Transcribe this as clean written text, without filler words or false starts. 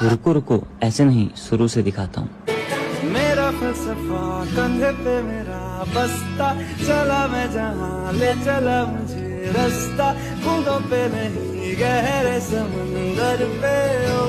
रुको रुको, ऐसे नहीं, शुरू से दिखाता हूँ। मेरा फलसफा कंधे पे मेरा बस्ता, चला मैं जहाँ ले चला मुझे रास्ता, बूंदों पे नहीं गहरे समंदर पे ओ